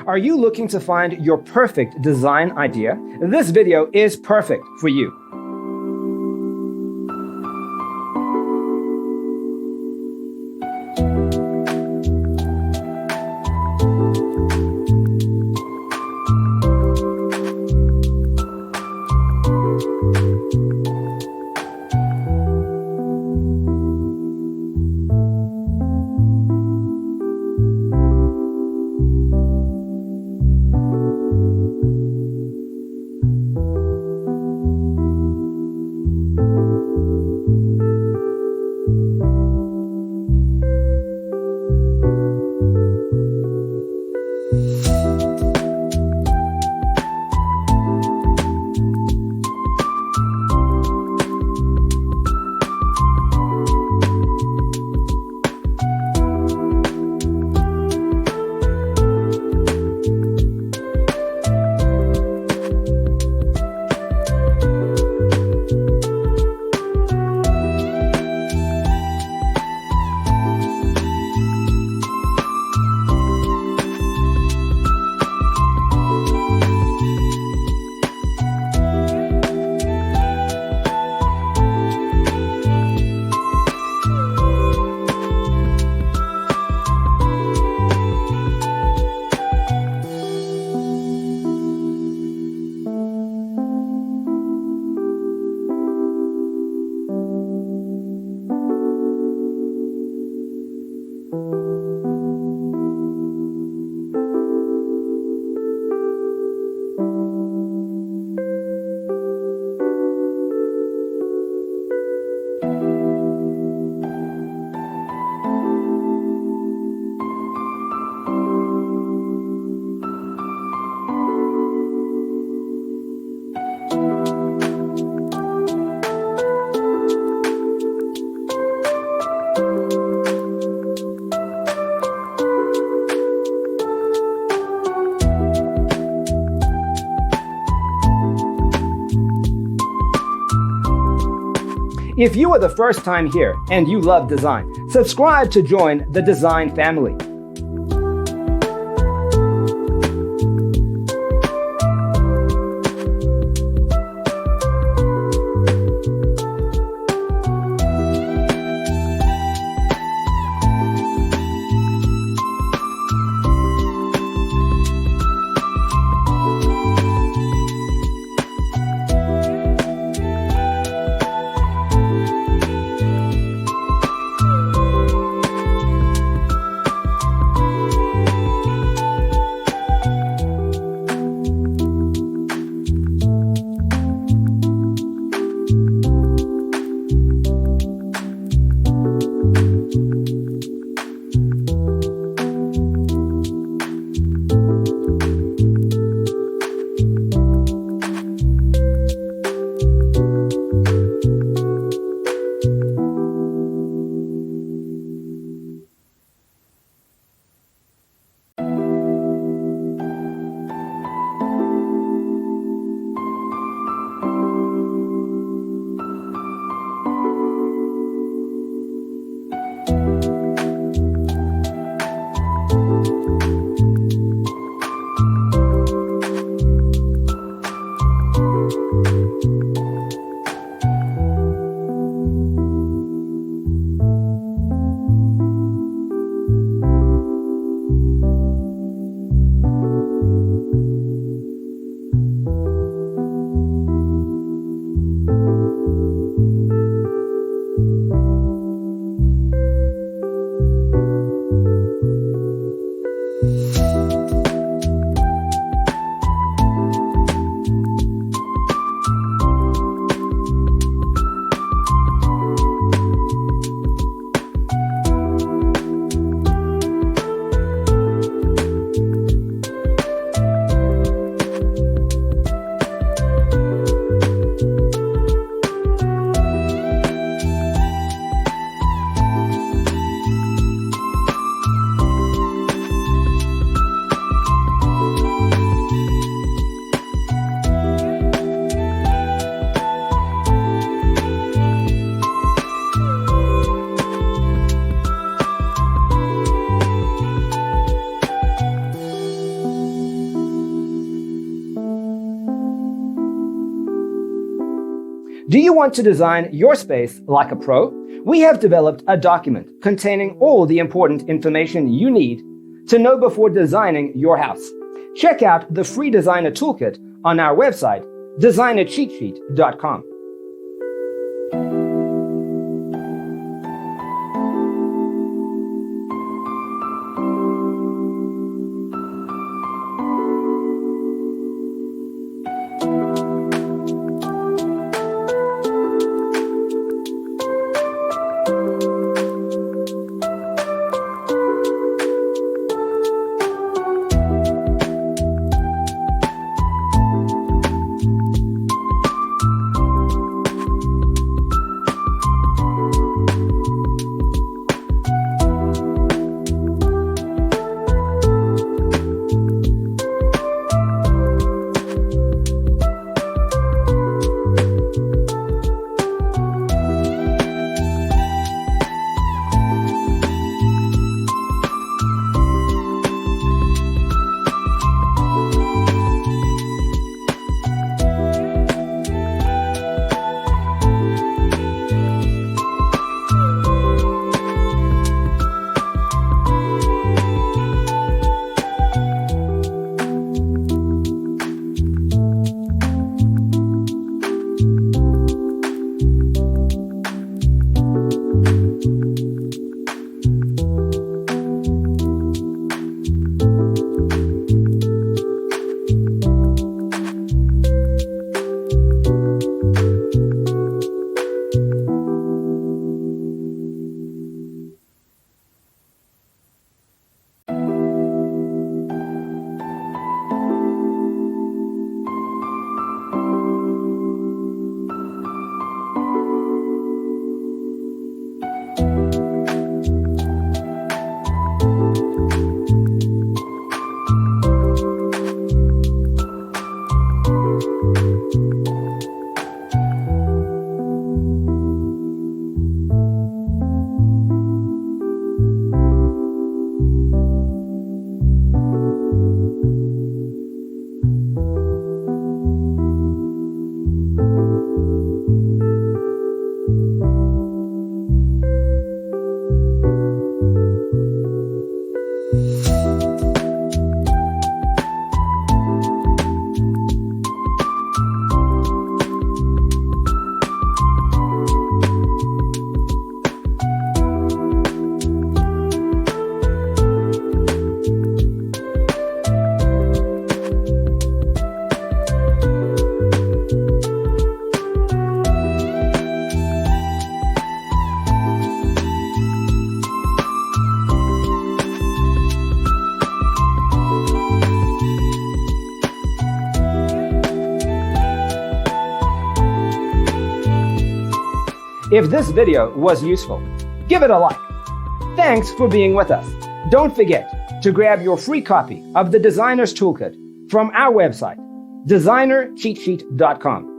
Are you looking to find your perfect design idea? This video is perfect for you. If you are the first time here and you love design, subscribe to join the design family. Do you want to design your space like a pro? We have developed a document containing all the important information you need to know before designing your house. Check out the free designer toolkit on our website, designercheatsheet.com. If this video was useful, give it a like. Thanks for being with us. Don't forget to grab your free copy of the Designer's Toolkit from our website, designercheatsheet.com.